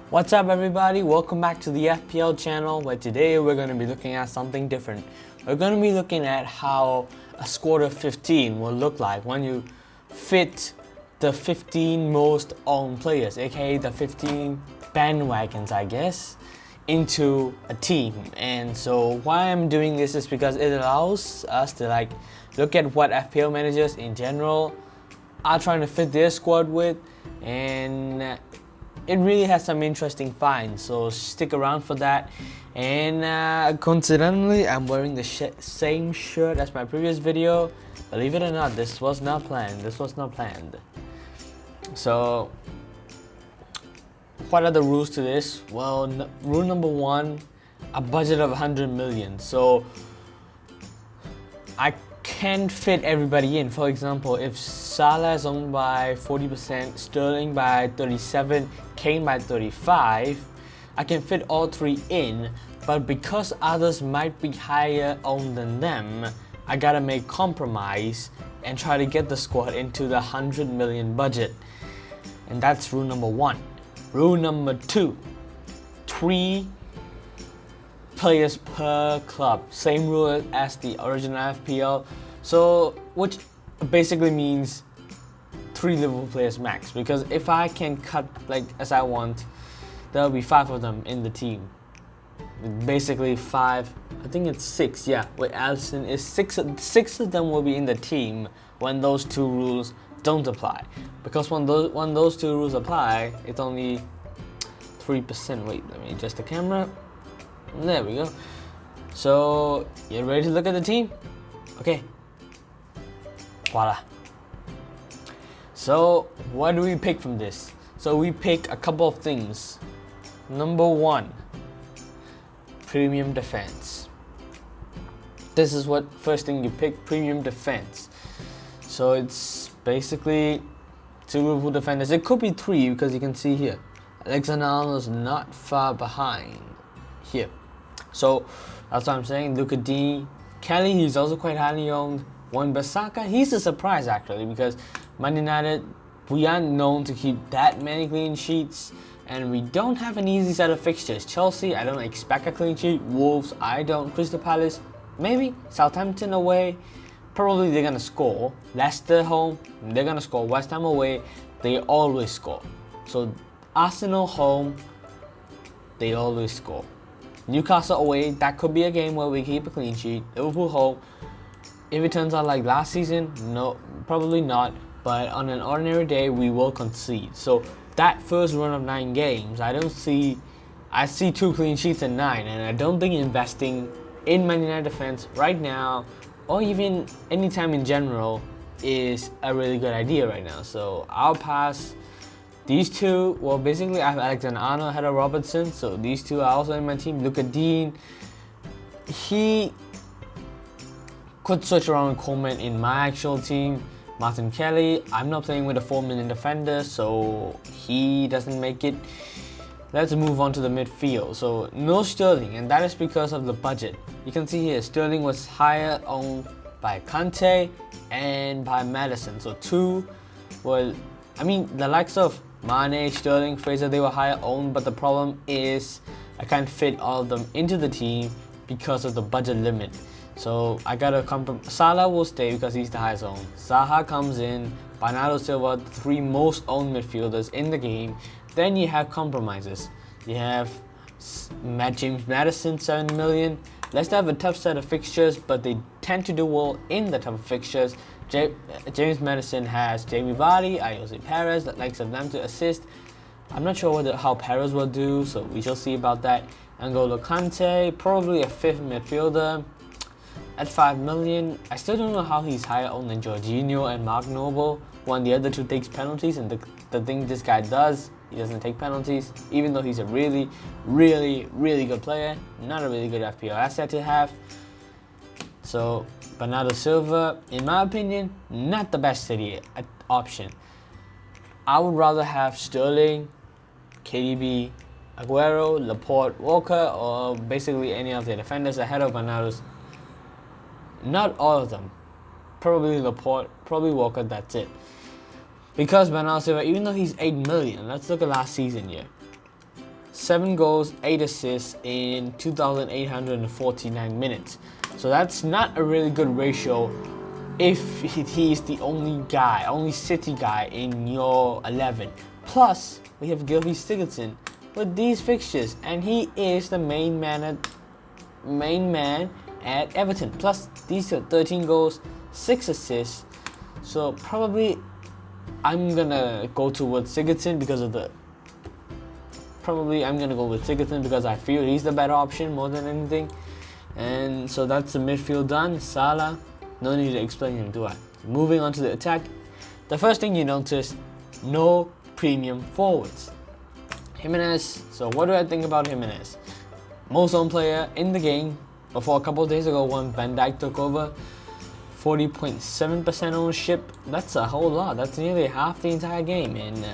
What's up everybody, welcome back to the FPL channel, where today we're going to be looking at something different. We're going to be looking at how a squad of 15 will look like when you fit the 15 most owned players, aka the 15 bandwagons I guess, into a team. And so why I'm doing this is because it allows us to look at what FPL managers in general are trying to fit their squad with, and it really has some interesting finds, so stick around for that. And coincidentally, I'm wearing the same shirt as my previous video. Believe it or not, this was not planned. So what are the rules to this? Well, rule number one, a budget of 100 million. So I can't fit everybody in. For example, if Salah is owned by 40%, Sterling by 37%, Kane by 35%, I can fit all three in, but because others might be higher owned than them, I gotta make compromise and try to get the squad into the 100 million budget. And that's rule number one. Rule number two, 3 players per club. Same rule as the original FPL. So, which basically means 3 Liverpool players max. Because if I can cut as I want, there'll be 5 of them in the team. Basically 5. I think it's 6. Yeah, with Alisson is 6. 6 of them will be in the team when those 2 rules don't apply. Because when those 2 rules apply, it's only 3%. Wait, let me adjust the camera. There we go. So, you ready to look at the team? Okay. Voila. So, what do we pick from this? So, we pick a couple of things. Number 1, premium defense. This is what first thing you pick, premium defense. So, it's basically 2 Liverpool defenders. It could be 3 because you can see here, Alexander-Arnold is not far behind here. So that's what I'm saying. Look at D. Kelly, he's also quite highly owned. Wan-Bissaka, he's a surprise actually, because Man United, we aren't known to keep that many clean sheets, and we don't have an easy set of fixtures. Chelsea, I don't expect a clean sheet. Wolves, I don't. Crystal Palace, maybe. Southampton away, probably they're gonna score. Leicester home, they're gonna score. West Ham away, they always score. So Arsenal home, they always score. Newcastle away, that could be a game where we keep a clean sheet. Liverpool home, if it turns out like last season, no, probably not. But on an ordinary day, we will concede. So that first run of 9 games, I see 2 clean sheets in 9, and I don't think investing in Man United defense right now, or even anytime in general, is a really good idea right now. So I'll pass. These 2, well, basically I have Alexander-Arnold ahead of Robertson, so these 2 are also in my team. Look at Dean. He could switch around with Coleman in my actual team. Martin Kelly, I'm not playing with a 4 million defender, so he doesn't make it. Let's move on to the midfield. So no Sterling, and that is because of the budget. You can see here, Sterling was higher owned by Kante and by Madison. So 2 were, the likes of Mane, Sterling, Fraser, they were higher owned, but the problem is I can't fit all of them into the team because of the budget limit. So I gotta compromise. Salah will stay because he's the highest owned. Zaha comes in, Bernardo Silva, the 3 most owned midfielders in the game. Then you have compromises. You have James Madison, 7 million. Leicester have a tough set of fixtures, but they tend to do well in the tough fixtures. James Madison has Jamie Vardy, Jose Perez, that likes of them to assist. I'm not sure how Perez will do, so we shall see about that. N'Golo Kante, probably a 5th midfielder at 5 million. I still don't know how he's higher owned than Jorginho and Mark Noble when the other 2 takes penalties, and the thing this guy does, he doesn't take penalties, even though he's a really, really, really good player. Not a really good FPL asset to have. So Bernardo Silva, in my opinion, not the best City option. I would rather have Sterling, KDB, Aguero, Laporte, Walker, or basically any of the defenders ahead of Bernardo's. Not all of them. Probably Laporte, probably Walker, that's it. Because Bernardo Silva, even though he's 8 million, let's look at last season here. 7 goals, 8 assists in 2,849 minutes. So that's not a really good ratio if he's the only City guy in your 11. Plus, we have Gylfi Sigurdsson with these fixtures, and he is the main man at Everton. Plus, these are 13 goals, 6 assists. So probably I'm gonna go towards Sigurdsson because of the. Probably I'm gonna go with Sigurdsson because I feel he's the better option more than anything. And so that's the midfield done. Salah, no need to explain him, do I? Moving on to the attack. The first thing you notice, no premium forwards. Jimenez. So what do I think about Jimenez? Most owned player in the game before a couple of days ago when Van Dijk took over. 40.7% ownership. That's a whole lot. That's nearly half the entire game. And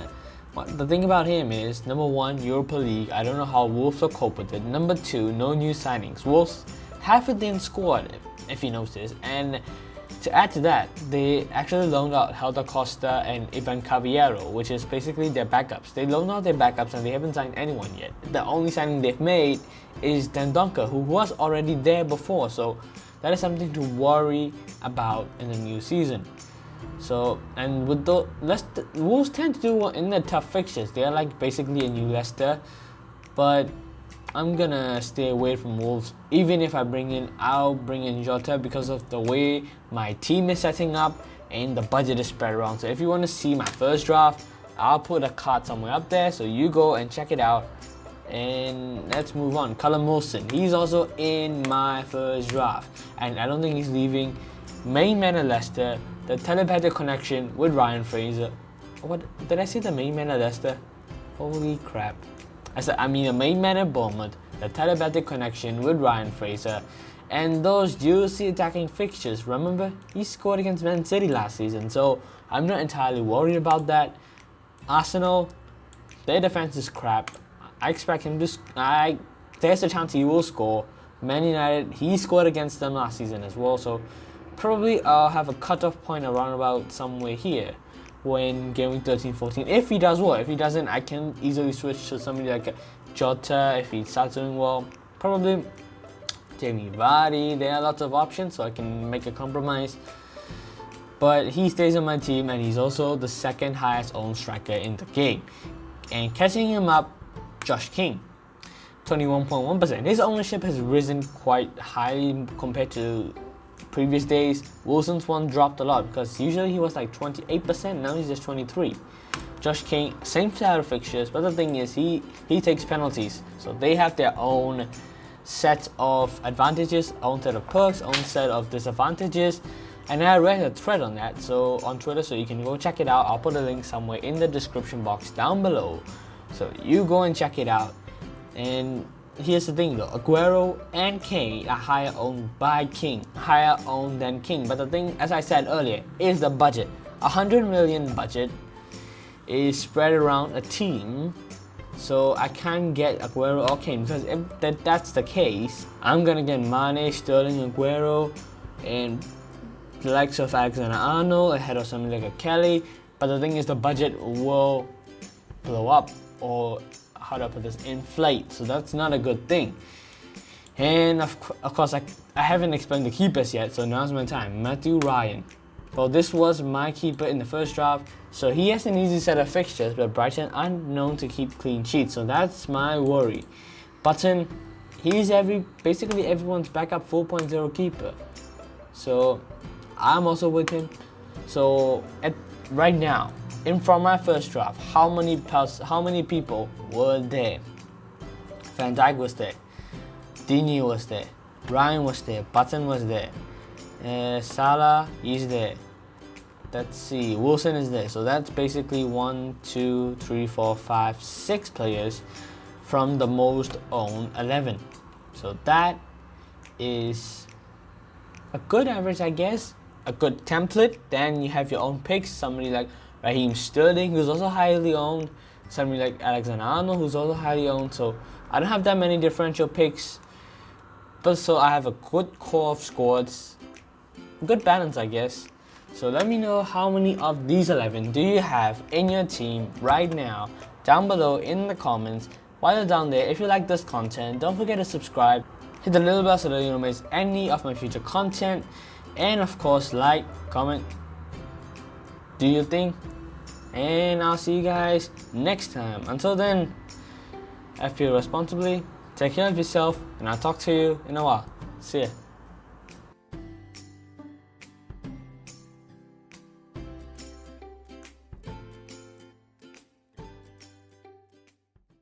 the thing about him is, number one, Europa League. I don't know how Wolves will cope with it. Number two, no new signings. Wolves have a thin squad, if you notice. And to add to that, they actually loaned out Helder Costa and Ivan Caballero, which is basically their backups. They loaned out their backups and they haven't signed anyone yet. The only signing they've made is Dendoncker, who was already there before. So that is something to worry about in the new season. So, and with the Wolves tend to do well in the tough fixtures. They are like basically a new Leicester, but I'm gonna stay away from Wolves. Even if I'll bring in Jota because of the way my team is setting up and the budget is spread around. So if you want to see my first draft, I'll put a card somewhere up there, so you go and check it out. And let's move on. Callum Wilson, he's also in my first draft, and I don't think he's leaving. Main man at Leicester, the telepathic connection with Ryan Fraser. What did I say? The main man at Leicester? Holy crap! I mean the main man at Bournemouth, the telepathic connection with Ryan Fraser, and those juicy attacking fixtures. Remember, he scored against Man City last season, so I'm not entirely worried about that. Arsenal, their defense is crap. I expect him to. There's a chance he will score. Man United, he scored against them last season as well, so probably I'll have a cutoff point around about somewhere here when game week 13-14. If he does well, if he doesn't, I can easily switch to somebody like Jota if he starts doing well. Probably Jamie Vardy. There are lots of options, so I can make a compromise. But he stays on my team, and he's also the second highest owned striker in the game. And catching him up, Josh King, 21.1%. His ownership has risen quite highly compared to previous days. Wilson's one dropped a lot because usually he was like 28%, now he's just 23%. Josh King, same set of fixtures, but the thing is he takes penalties, so they have their own set of advantages, own set of perks, own set of disadvantages. And I read a thread on that on Twitter, so you can go check it out. I'll put a link somewhere in the description box down below, so you go and check it out. And here's the thing though, Aguero and Kane are higher owned by King, higher owned than King. But the thing, as I said earlier, is the budget. 100 million budget is spread around a team, so I can't get Aguero or Kane, because if that's the case, I'm gonna get Mane, Sterling, Aguero, and the likes of Alexander-Arnold ahead of something like a Kelly. But the thing is, the budget will blow up, or how do I put this, inflate, so that's not a good thing. And of course, I haven't explained the keepers yet, so now's my time. Matthew Ryan. Well, this was my keeper in the first draft, so he has an easy set of fixtures, but Brighton aren't known to keep clean sheets, so that's my worry. Button, he's basically everyone's backup 4.0 keeper, so I'm also with him. So right now, from my first draft, how many people were there? Van Dijk was there, Dini was there, Ryan was there, Button was there, Salah, he's there. Let's see, Wilson is there. So that's basically 1, 2, 3, 4, 5, 6 players from the most owned 11. So that is a good average, I guess. A good template. Then you have your own picks. Somebody like Raheem Sterling, who's also highly owned. Somebody like Alexander-Arnold, who's also highly owned. So I don't have that many differential picks, but so I have a good core of squads. Good balance, I guess. So let me know how many of these 11 do you have in your team right now down below in the comments. while you're down there, if you like this content, don't forget to subscribe, hit the little bell so that you don't miss any of my future content, and of course like, comment, do your thing, and I'll see you guys next time. Until then, FPL responsibly, take care of yourself, and I'll talk to you in a while. See ya.